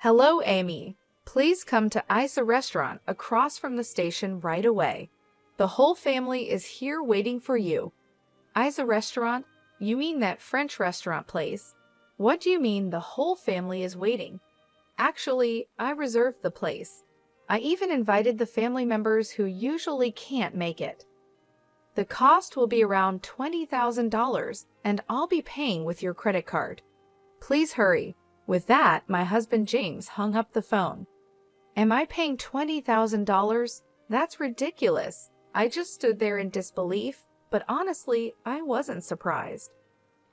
Hello, Amy. Please come to Isa Restaurant across from the station right away. The whole family is here waiting for you. Isa Restaurant? You mean that French restaurant place? What do you mean the whole family is waiting? Actually, I reserved the place. I even invited the family members who usually can't make it. The cost will be around $20,000, and I'll be paying with your credit card. Please hurry. With that, my husband James hung up the phone. Am I paying $20,000? That's ridiculous. I just stood there in disbelief, but honestly, I wasn't surprised.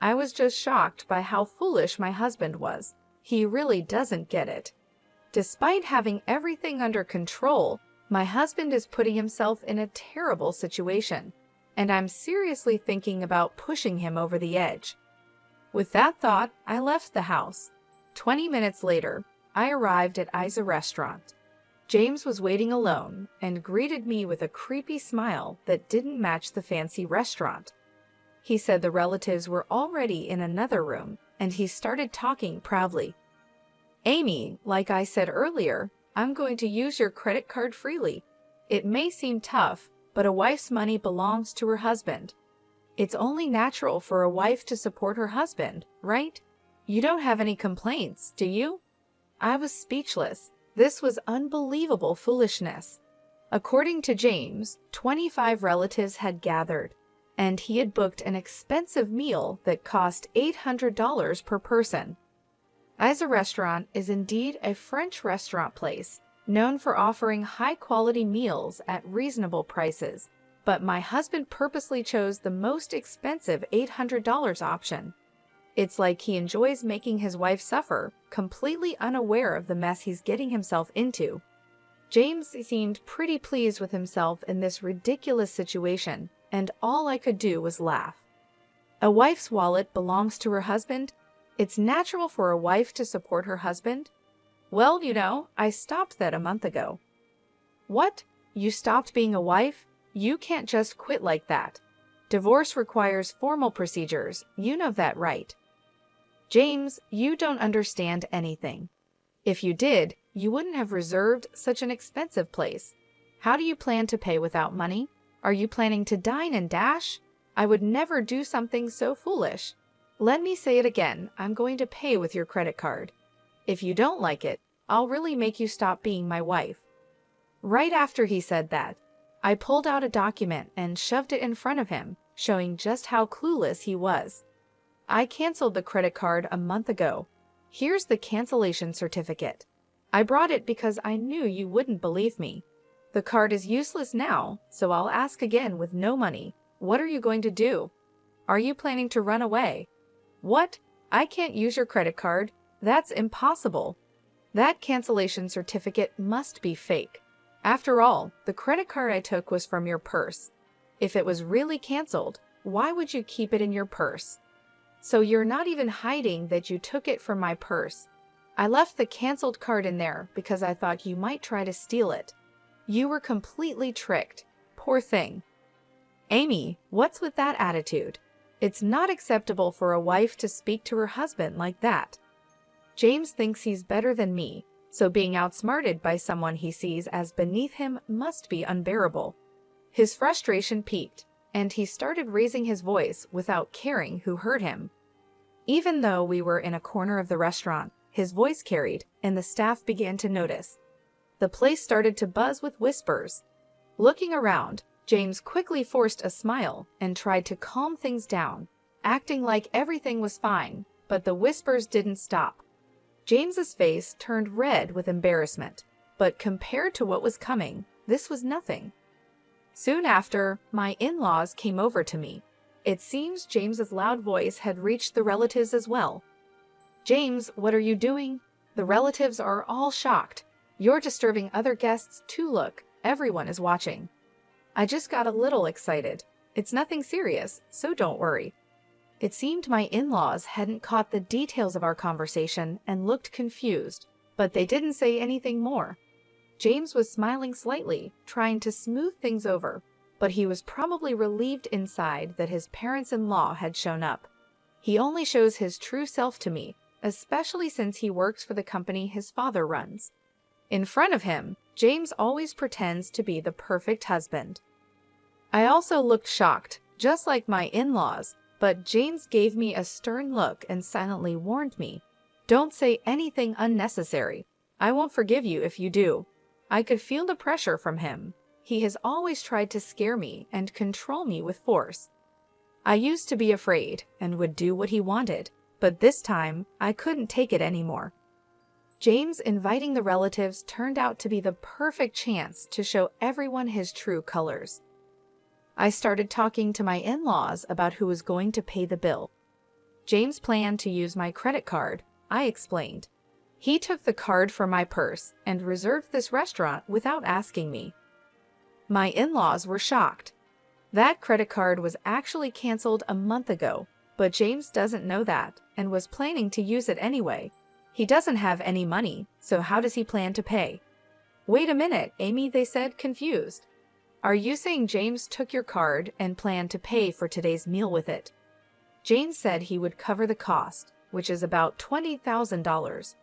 I was just shocked by how foolish my husband was. He really doesn't get it. Despite having everything under control, my husband is putting himself in a terrible situation, and I'm seriously thinking about pushing him over the edge. With that thought, I left the house. 20 minutes later, I arrived at Isa Restaurant. James was waiting alone and greeted me with a creepy smile that didn't match the fancy restaurant. He said the relatives were already in another room, and he started talking proudly. Amy, like I said earlier, I'm going to use your credit card freely. It may seem tough, but a wife's money belongs to her husband. It's only natural for a wife to support her husband, right? You don't have any complaints, do you? I was speechless. This was unbelievable foolishness. According to James, 25 relatives had gathered, and he had booked an expensive meal that cost $800 per person. Isa Restaurant is indeed a French restaurant place, known for offering high-quality meals at reasonable prices, but my husband purposely chose the most expensive $800 option. It's like he enjoys making his wife suffer, completely unaware of the mess he's getting himself into. James seemed pretty pleased with himself in this ridiculous situation, and all I could do was laugh. A wife's wallet belongs to her husband? It's natural for a wife to support her husband? Well, I stopped that a month ago. What? You stopped being a wife? You can't just quit like that. Divorce requires formal procedures, you know that, right? James, you don't understand anything. If you did, you wouldn't have reserved such an expensive place. How do you plan to pay without money? Are you planning to dine and dash? I would never do something so foolish. Let me say it again, I'm going to pay with your credit card. If you don't like it, I'll really make you stop being my wife. Right after he said that, I pulled out a document and shoved it in front of him, showing just how clueless he was. I canceled the credit card a month ago. Here's the cancellation certificate. I brought it because I knew you wouldn't believe me. The card is useless now, so I'll ask again with no money. What are you going to do? Are you planning to run away? What? I can't use your credit card? That's impossible. That cancellation certificate must be fake. After all, the credit card I took was from your purse. If it was really canceled, why would you keep it in your purse? So you're not even hiding that you took it from my purse. I left the canceled card in there because I thought you might try to steal it. You were completely tricked. Poor thing. Amy, what's with that attitude? It's not acceptable for a wife to speak to her husband like that. James thinks he's better than me, so being outsmarted by someone he sees as beneath him must be unbearable. His frustration peaked, and he started raising his voice without caring who heard him. Even though we were in a corner of the restaurant, his voice carried, and the staff began to notice. The place started to buzz with whispers. Looking around, James quickly forced a smile and tried to calm things down, acting like everything was fine, but the whispers didn't stop. James's face turned red with embarrassment, but compared to what was coming, this was nothing. Soon after, my in-laws came over to me. It seems James's loud voice had reached the relatives as well. James, what are you doing? The relatives are all shocked. You're disturbing other guests too. Look, everyone is watching. I just got a little excited. It's nothing serious, so don't worry. It seemed my in-laws hadn't caught the details of our conversation and looked confused, but they didn't say anything more. James was smiling slightly, trying to smooth things over, but he was probably relieved inside that his parents-in-law had shown up. He only shows his true self to me, especially since he works for the company his father runs. In front of him, James always pretends to be the perfect husband. I also looked shocked, just like my in-laws, but James gave me a stern look and silently warned me, "Don't say anything unnecessary. I won't forgive you if you do." I could feel the pressure from him. He has always tried to scare me and control me with force. I used to be afraid and would do what he wanted, but this time I couldn't take it anymore. James inviting the relatives turned out to be the perfect chance to show everyone his true colors. I started talking to my in-laws about who was going to pay the bill. James planned to use my credit card, I explained. He took the card from my purse and reserved this restaurant without asking me. My in-laws were shocked. That credit card was actually canceled a month ago, but James doesn't know that and was planning to use it anyway. He doesn't have any money, so how does he plan to pay? "Wait a minute, Amy," they said, confused. "Are you saying James took your card and planned to pay for today's meal with it?" James said he would cover the cost, which is about $20,000.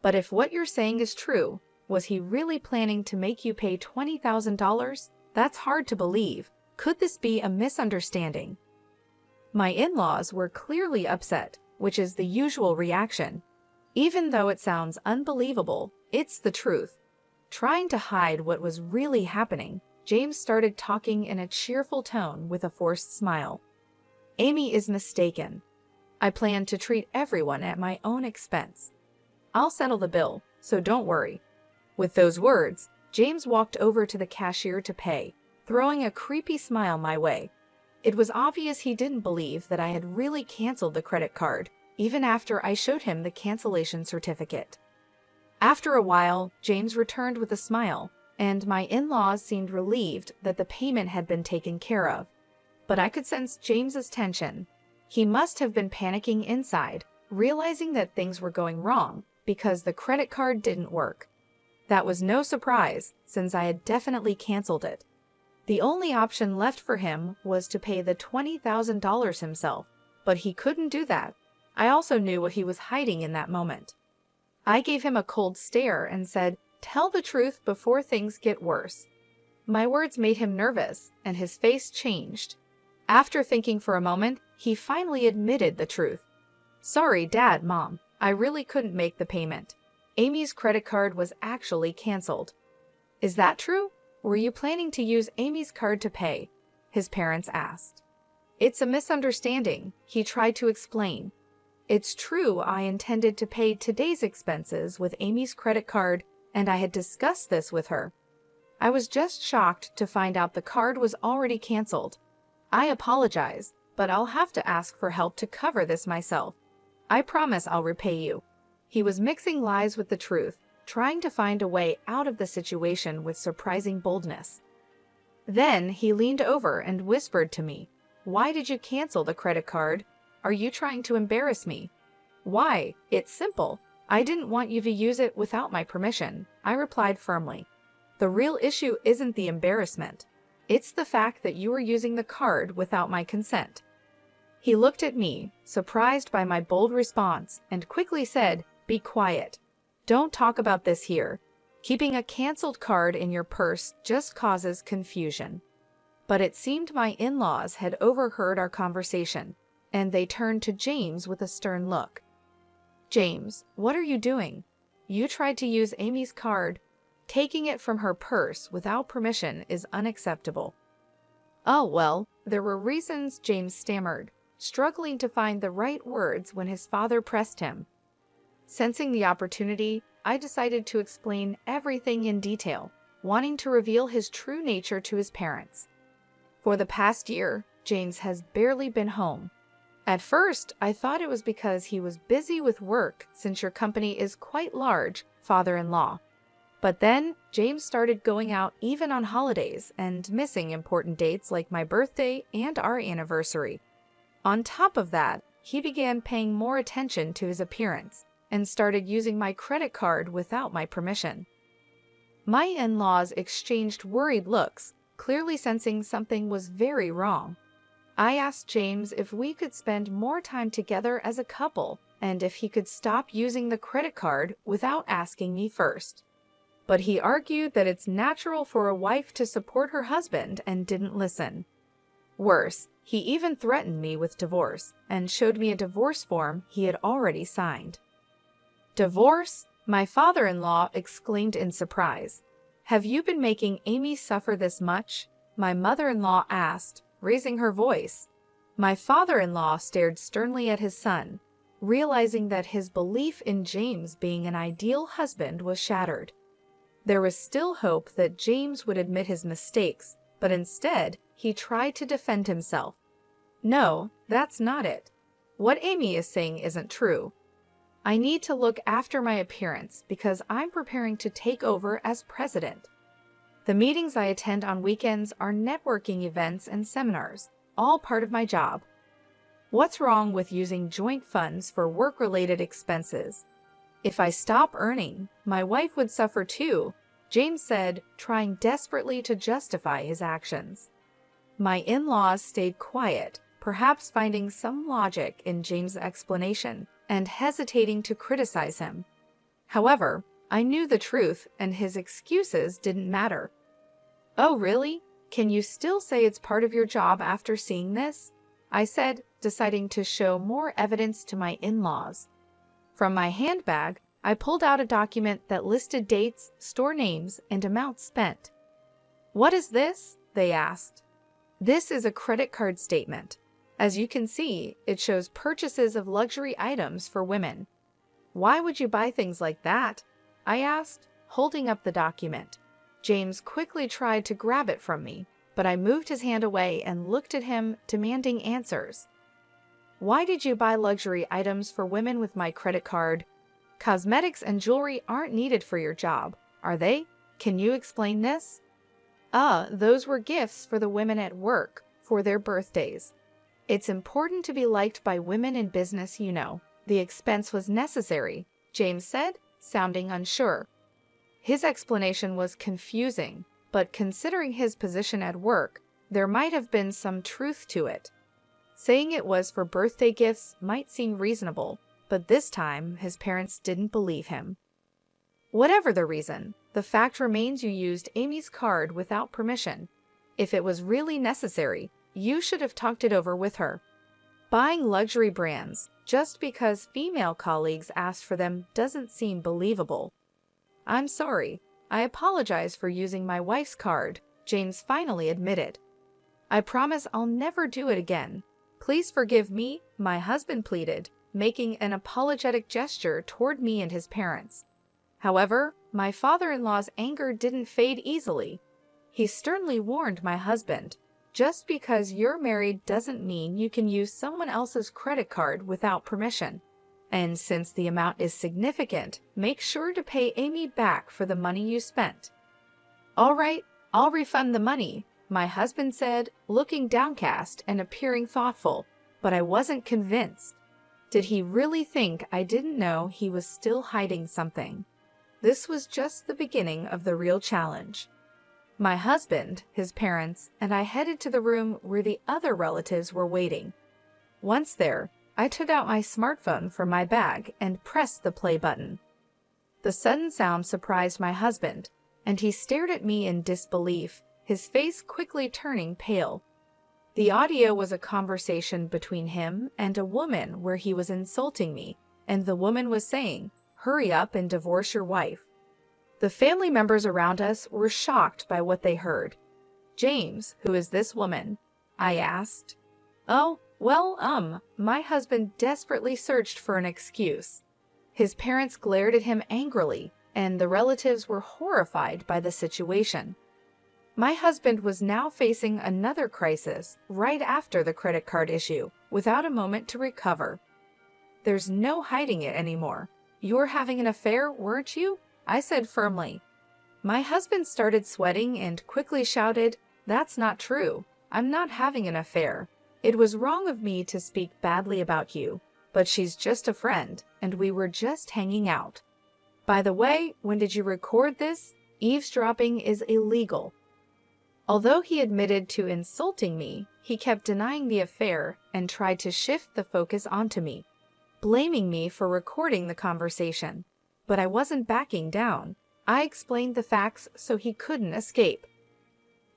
But if what you're saying is true, was he really planning to make you pay $20,000? That's hard to believe. Could this be a misunderstanding? My in-laws were clearly upset, which is the usual reaction. Even though it sounds unbelievable, it's the truth. Trying to hide what was really happening, James started talking in a cheerful tone with a forced smile. "Amy is mistaken. I plan to treat everyone at my own expense. I'll settle the bill, so don't worry." With those words, James walked over to the cashier to pay, throwing a creepy smile my way. It was obvious he didn't believe that I had really canceled the credit card, even after I showed him the cancellation certificate. After a while, James returned with a smile, and my in-laws seemed relieved that the payment had been taken care of. But I could sense James's tension. He must have been panicking inside, realizing that things were going wrong because the credit card didn't work. That was no surprise, since I had definitely canceled it. The only option left for him was to pay the $20,000 himself, but he couldn't do that. I also knew what he was hiding in that moment. I gave him a cold stare and said, "Tell the truth before things get worse." My words made him nervous, and his face changed. After thinking for a moment, he finally admitted the truth. "Sorry, Dad, Mom, I really couldn't make the payment. Amy's credit card was actually canceled." "Is that true? Were you planning to use Amy's card to pay?" his parents asked. "It's a misunderstanding," he tried to explain. "It's true I intended to pay today's expenses with Amy's credit card, and I had discussed this with her. I was just shocked to find out the card was already canceled. I apologize, but I'll have to ask for help to cover this myself. I promise I'll repay you." He was mixing lies with the truth, trying to find a way out of the situation with surprising boldness. Then he leaned over and whispered to me, "Why did you cancel the credit card? Are you trying to embarrass me?" "Why? It's simple. I didn't want you to use it without my permission," I replied firmly. "The real issue isn't the embarrassment. It's the fact that you were using the card without my consent." He looked at me, surprised by my bold response, and quickly said, "Be quiet. Don't talk about this here. Keeping a canceled card in your purse just causes confusion." But it seemed my in-laws had overheard our conversation, and they turned to James with a stern look. "James, what are you doing? You tried to use Amy's card. Taking it from her purse without permission is unacceptable." "Oh, well, there were reasons," James stammered, struggling to find the right words when his father pressed him. Sensing the opportunity, I decided to explain everything in detail, wanting to reveal his true nature to his parents. For the past year, James has barely been home. At first, I thought it was because he was busy with work since your company is quite large, father-in-law. But then, James started going out even on holidays and missing important dates like my birthday and our anniversary. On top of that, he began paying more attention to his appearance and started using my credit card without my permission. My in-laws exchanged worried looks, clearly sensing something was very wrong. I asked James if we could spend more time together as a couple, and if he could stop using the credit card without asking me first. But he argued that it's natural for a wife to support her husband and didn't listen. Worse, he even threatened me with divorce and showed me a divorce form he had already signed. "Divorce?" my father-in-law exclaimed in surprise. "Have you been making Amy suffer this much?" my mother-in-law asked, raising her voice. My father-in-law stared sternly at his son, realizing that his belief in James being an ideal husband was shattered. There was still hope that James would admit his mistakes, but instead, he tried to defend himself. "No, that's not it. What Amy is saying isn't true. I need to look after my appearance because I'm preparing to take over as president. The meetings I attend on weekends are networking events and seminars, all part of my job. What's wrong with using joint funds for work-related expenses? If I stop earning, my wife would suffer too," James said, trying desperately to justify his actions. My in-laws stayed quiet, perhaps finding some logic in James' explanation and hesitating to criticize him. However, I knew the truth and his excuses didn't matter. "Oh, really? Can you still say it's part of your job after seeing this?" I said, deciding to show more evidence to my in-laws. From my handbag, I pulled out a document that listed dates, store names, and amounts spent. "What is this?" they asked. "This is a credit card statement. As you can see, it shows purchases of luxury items for women." "Why would you buy things like that?" I asked, holding up the document. James quickly tried to grab it from me, but I moved his hand away and looked at him, demanding answers. "Why did you buy luxury items for women with my credit card? Cosmetics and jewelry aren't needed for your job, are they? Can you explain this?" Those were gifts for the women at work for their birthdays. It's important to be liked by women in business, you know. The expense was necessary, James said, sounding unsure. His explanation was confusing, but considering his position at work, there might have been some truth to it. Saying it was for birthday gifts might seem reasonable, but this time his parents didn't believe him. Whatever the reason, the fact remains you used Amy's card without permission. If it was really necessary, you should have talked it over with her. Buying luxury brands just because female colleagues asked for them doesn't seem believable. "I'm sorry. I apologize for using my wife's card," James finally admitted. "I promise I'll never do it again. Please forgive me," my husband pleaded, making an apologetic gesture toward me and his parents. However, my father-in-law's anger didn't fade easily. He sternly warned my husband, "Just because you're married doesn't mean you can use someone else's credit card without permission. And since the amount is significant, make sure to pay Amy back for the money you spent." "All right, I'll refund the money," my husband said, looking downcast and appearing thoughtful, but I wasn't convinced. Did he really think I didn't know he was still hiding something? This was just the beginning of the real challenge. My husband, his parents, and I headed to the room where the other relatives were waiting. Once there, I took out my smartphone from my bag and pressed the play button. The sudden sound surprised my husband, and he stared at me in disbelief, his face quickly turning pale. The audio was a conversation between him and a woman where he was insulting me, and the woman was saying, "Hurry up and divorce your wife." The family members around us were shocked by what they heard. "James, who is this woman?" I asked. "Oh, well, my husband desperately searched for an excuse." His parents glared at him angrily, and the relatives were horrified by the situation. My husband was now facing another crisis right after the credit card issue, without a moment to recover. "There's no hiding it anymore. You were having an affair, weren't you?" I said firmly. My husband started sweating and quickly shouted, "That's not true. I'm not having an affair. It was wrong of me to speak badly about you, but she's just a friend, and we were just hanging out. By the way, when did you record this? Eavesdropping is illegal." Although he admitted to insulting me, he kept denying the affair and tried to shift the focus onto me. blaming me for recording the conversation. But I wasn't backing down. I explained the facts so he couldn't escape.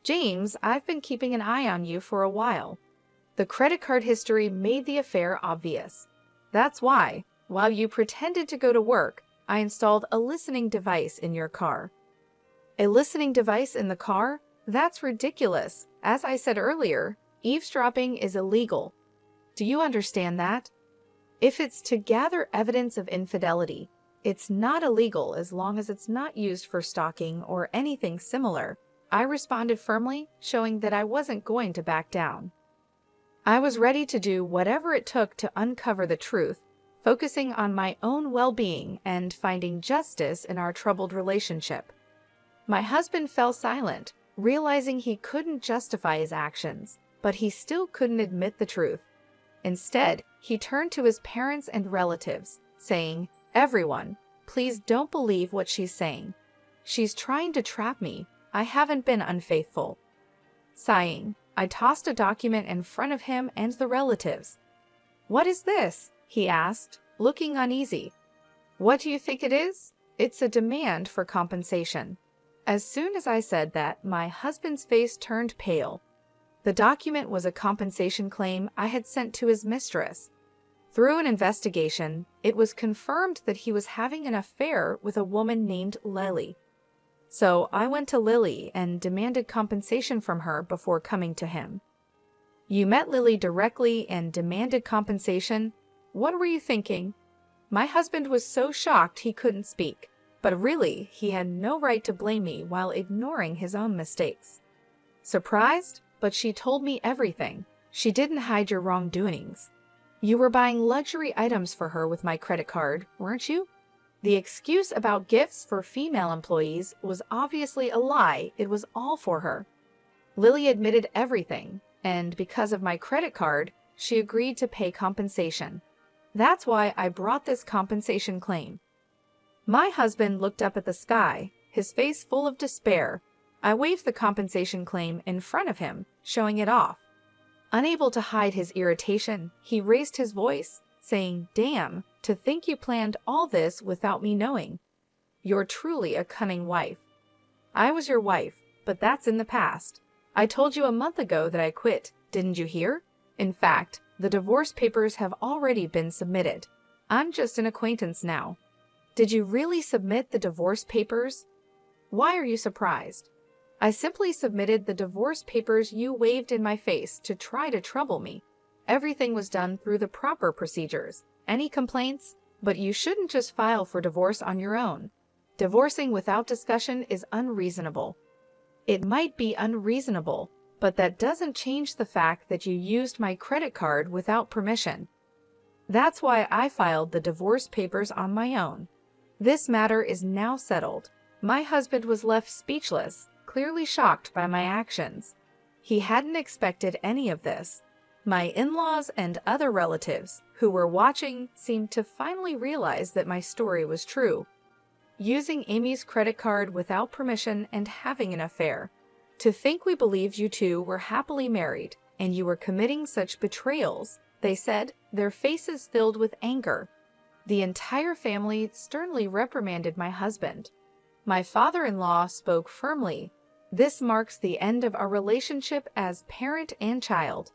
James, I've been keeping an eye on you for a while. The credit card history made the affair obvious. That's why, while you pretended to go to work, I installed a listening device in your car. A listening device in the car? That's ridiculous. As I said earlier, eavesdropping is illegal. Do you understand that? If it's to gather evidence of infidelity, it's not illegal as long as it's not used for stalking or anything similar. I responded firmly, showing that I wasn't going to back down. I was ready to do whatever it took to uncover the truth, focusing on my own well-being and finding justice in our troubled relationship. My husband fell silent, realizing he couldn't justify his actions, but he still couldn't admit the truth. Instead, he turned to his parents and relatives, saying, "Everyone, please don't believe what she's saying. She's trying to trap me. I haven't been unfaithful." Sighing, I tossed a document in front of him and the relatives. "What is this?" he asked, looking uneasy. "What do you think it is? It's a demand for compensation." As soon as I said that, my husband's face turned pale. The document was a compensation claim I had sent to his mistress. Through an investigation, it was confirmed that he was having an affair with a woman named Lily. So I went to Lily and demanded compensation from her before coming to him. "You met Lily directly and demanded compensation? What were you thinking?" My husband was so shocked he couldn't speak, but really, he had no right to blame me while ignoring his own mistakes. "Surprised? But she told me everything. She didn't hide your wrongdoings. You were buying luxury items for her with my credit card, weren't you?" The excuse about gifts for female employees was obviously a lie. It was all for her. Lily admitted everything, and because of my credit card, she agreed to pay compensation. That's why I brought this compensation claim. My husband looked up at the sky, his face full of despair. I waved the compensation claim in front of him, showing it off. Unable to hide his irritation, he raised his voice, saying, "Damn, to think you planned all this without me knowing. You're truly a cunning wife." "I was your wife, but that's in the past. I told you a month ago that I quit, didn't you hear? In fact, the divorce papers have already been submitted. I'm just an acquaintance now." "Did you really submit the divorce papers? Why are you surprised?" "I simply submitted the divorce papers you waved in my face to try to trouble me. Everything was done through the proper procedures. Any complaints? But you shouldn't just file for divorce on your own. Divorcing without discussion is unreasonable." "It might be unreasonable, but that doesn't change the fact that you used my credit card without permission. That's why I filed the divorce papers on my own. This matter is now settled." My husband was left speechless, clearly shocked by my actions. He hadn't expected any of this. My in-laws and other relatives who were watching seemed to finally realize that my story was true. Using Amy's credit card without permission and having an affair. To think we believed you two were happily married and you were committing such betrayals, they said, their faces filled with anger. The entire family sternly reprimanded my husband. My father-in-law spoke firmly. "This marks the end of our relationship as parent and child.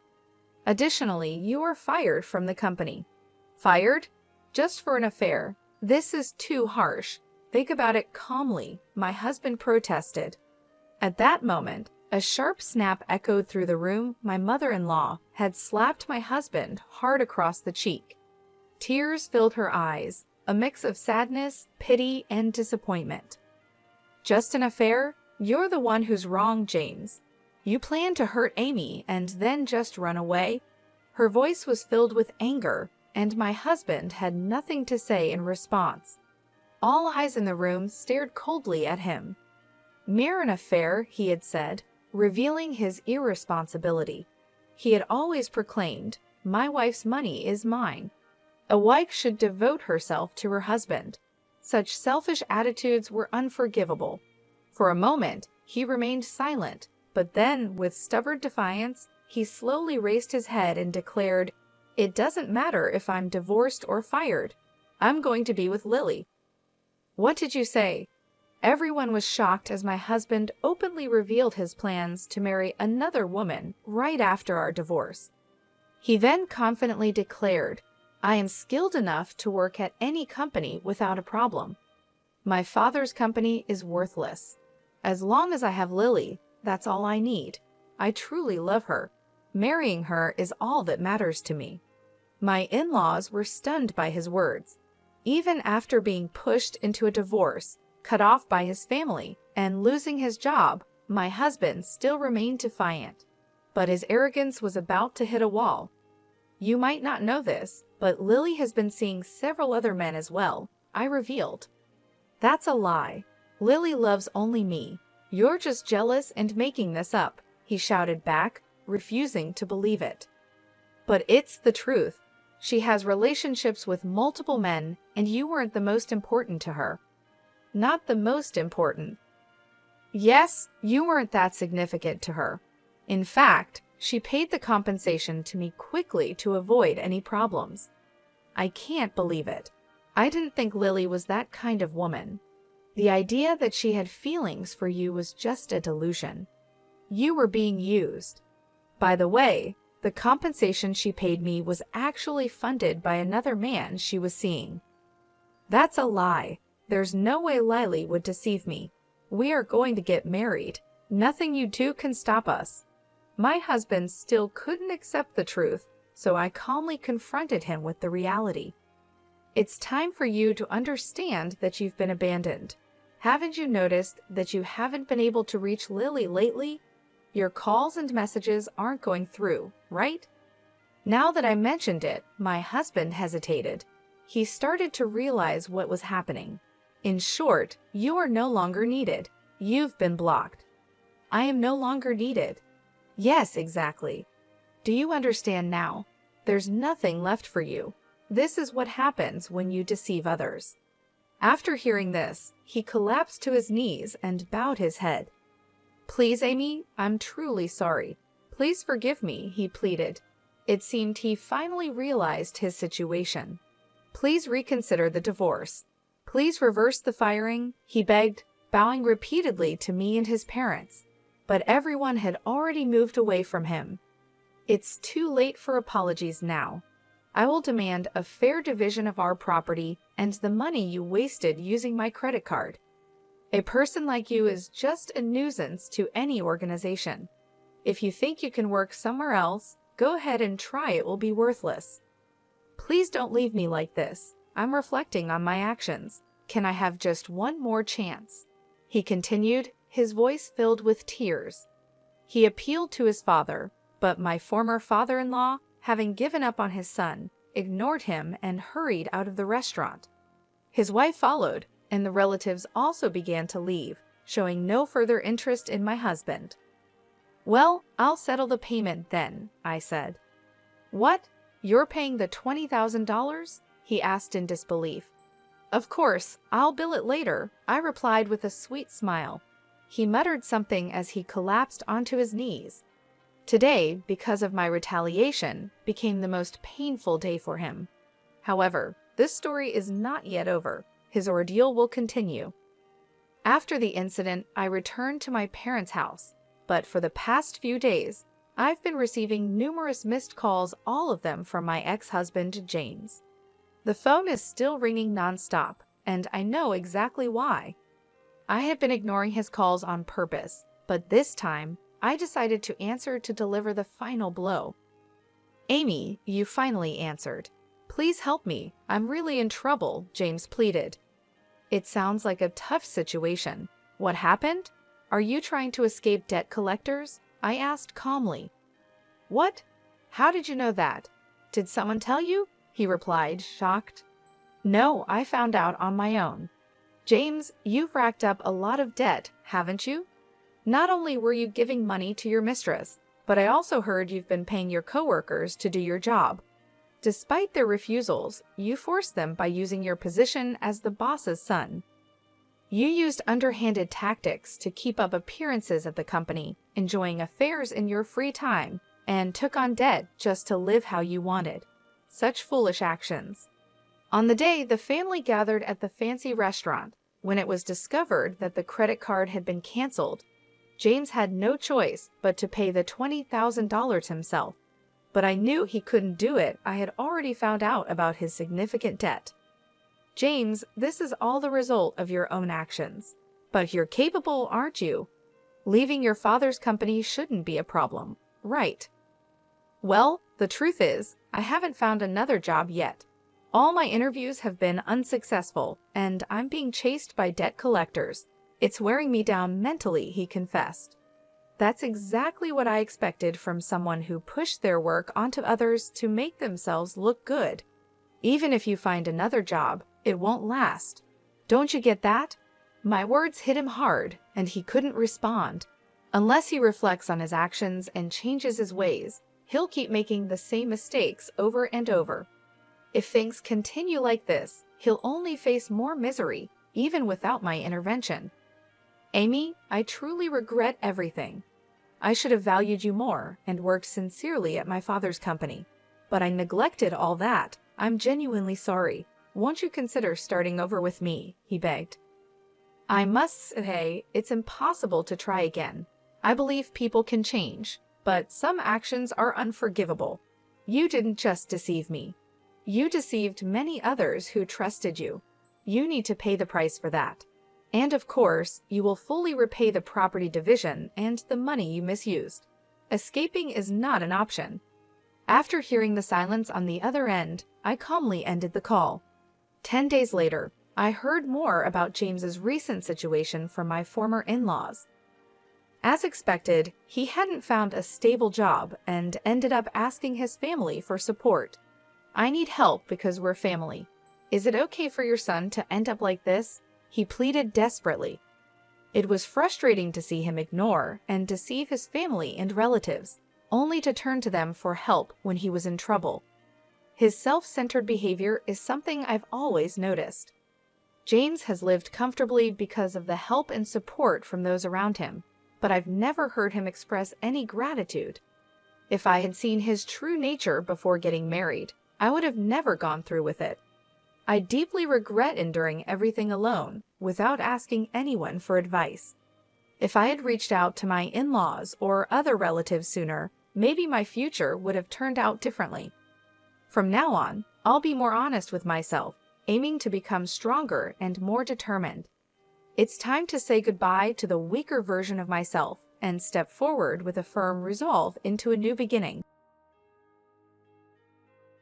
Additionally, you are fired from the company." "Fired? Just for an affair? This is too harsh. Think about it calmly," my husband protested. At that moment, a sharp snap echoed through the room. My mother-in-law had slapped my husband hard across the cheek. Tears filled her eyes, a mix of sadness, pity, and disappointment. "Just an affair? You're the one who's wrong, James. You planned to hurt Amy and then just run away?" Her voice was filled with anger, and my husband had nothing to say in response. All eyes in the room stared coldly at him. "Mere an affair," he had said, revealing his irresponsibility. He had always proclaimed, "My wife's money is mine." A wife should devote herself to her husband. Such selfish attitudes were unforgivable. For a moment, he remained silent, but then, with stubborn defiance, he slowly raised his head and declared, It doesn't matter if I'm divorced or fired. I'm going to be with Lily." "What did you say?" Everyone was shocked as my husband openly revealed his plans to marry another woman right after our divorce. He then confidently declared, "I am skilled enough to work at any company without a problem. My father's company is worthless. As long as I have Lily, that's all I need. I truly love her. Marrying her is all that matters to me." My in-laws were stunned by his words. Even after being pushed into a divorce, cut off by his family, and losing his job, my husband still remained defiant. But his arrogance was about to hit a wall. "You might not know this, but Lily has been seeing several other men as well," I revealed. "That's a lie. Lily loves only me. You're just jealous and making this up," he shouted back, refusing to believe it. "But it's the truth. She has relationships with multiple men, and you weren't the most important to her." "Not the most important." "Yes, you weren't that significant to her. In fact, she paid the compensation to me quickly to avoid any problems." "I can't believe it. I didn't think Lily was that kind of woman. The idea that she had feelings for you was just a delusion. You were being used. By the way, the compensation she paid me was actually funded by another man she was seeing." "That's a lie. There's no way Lily would deceive me. We are going to get married. Nothing you do can stop us." My husband still couldn't accept the truth, so I calmly confronted him with the reality. "It's time for you to understand that you've been abandoned. Haven't you noticed that you haven't been able to reach Lily lately? Your calls and messages aren't going through, right?" Now that I mentioned it, my husband hesitated. He started to realize what was happening. "In short, you are no longer needed. You've been blocked." "I am no longer needed." "Yes, exactly. Do you understand now? There's nothing left for you. This is what happens when you deceive others." After hearing this, he collapsed to his knees and bowed his head. "Please, Amy, I'm truly sorry. Please forgive me," he pleaded. It seemed he finally realized his situation. "Please reconsider the divorce. Please reverse the firing," he begged, bowing repeatedly to me and his parents. But everyone had already moved away from him. "It's too late for apologies now. I will demand a fair division of our property and the money you wasted using my credit card. A person like you is just a nuisance to any organization. If you think you can work somewhere else, go ahead and try. It will be worthless. Please don't leave me like this. I'm reflecting on my actions. Can I have just one more chance?" he continued, his voice filled with tears. He appealed to his father, but my former father-in-law, having given up on his son, ignored him and hurried out of the restaurant. His wife followed, and the relatives also began to leave, showing no further interest in my husband. "Well, I'll settle the payment then," I said. "What? You're paying the $20,000? he asked in disbelief. "Of course, I'll bill it later," I replied with a sweet smile. He muttered something as he collapsed onto his knees. Today, because of my retaliation, became the most painful day for him. However, this story is not yet over. His ordeal will continue. After the incident, I returned to my parents' house, but for the past few days, I've been receiving numerous missed calls, all of them from my ex-husband, James. The phone is still ringing nonstop, and I know exactly why. I have been ignoring his calls on purpose, but this time, I decided to answer to deliver the final blow. "Amy, you finally answered. Please help me. I'm really in trouble," James pleaded. "It sounds like a tough situation. What happened? Are you trying to escape debt collectors?" I asked calmly. "What? How did you know that? Did someone tell you?" he replied, shocked. "No, I found out on my own. James, you've racked up a lot of debt, haven't you? Not only were you giving money to your mistress, but I also heard you've been paying your coworkers to do your job. Despite their refusals, you forced them by using your position as the boss's son. You used underhanded tactics to keep up appearances at the company, enjoying affairs in your free time, and took on debt just to live how you wanted. Such foolish actions. On the day the family gathered at the fancy restaurant, when it was discovered that the credit card had been canceled, James had no choice but to pay the $20,000 himself. But I knew he couldn't do it. I had already found out about his significant debt. James, this is all the result of your own actions. But you're capable, aren't you? Leaving your father's company shouldn't be a problem, right? Well, the truth is, I haven't found another job yet. All my interviews have been unsuccessful, and I'm being chased by debt collectors. It's wearing me down mentally, he confessed. That's exactly what I expected from someone who pushed their work onto others to make themselves look good. Even if you find another job, it won't last. Don't you get that? My words hit him hard, and he couldn't respond. Unless he reflects on his actions and changes his ways, he'll keep making the same mistakes over and over. If things continue like this, he'll only face more misery, even without my intervention. Amy, I truly regret everything. I should have valued you more and worked sincerely at my father's company. But I neglected all that. I'm genuinely sorry. Won't you consider starting over with me? He begged. I must say, it's impossible to try again. I believe people can change, but some actions are unforgivable. You didn't just deceive me. You deceived many others who trusted you. You need to pay the price for that. And of course, you will fully repay the property division and the money you misused. Escaping is not an option. After hearing the silence on the other end, I calmly ended the call. 10 days later, I heard more about James's recent situation from my former in-laws. As expected, he hadn't found a stable job and ended up asking his family for support. I need help because we're family. Is it okay for your son to end up like this? He pleaded desperately. It was frustrating to see him ignore and deceive his family and relatives, only to turn to them for help when he was in trouble. His self-centered behavior is something I've always noticed. James has lived comfortably because of the help and support from those around him, but I've never heard him express any gratitude. If I had seen his true nature before getting married, I would have never gone through with it. I deeply regret enduring everything alone, without asking anyone for advice. If I had reached out to my in-laws or other relatives sooner, maybe my future would have turned out differently. From now on, I'll be more honest with myself, aiming to become stronger and more determined. It's time to say goodbye to the weaker version of myself and step forward with a firm resolve into a new beginning.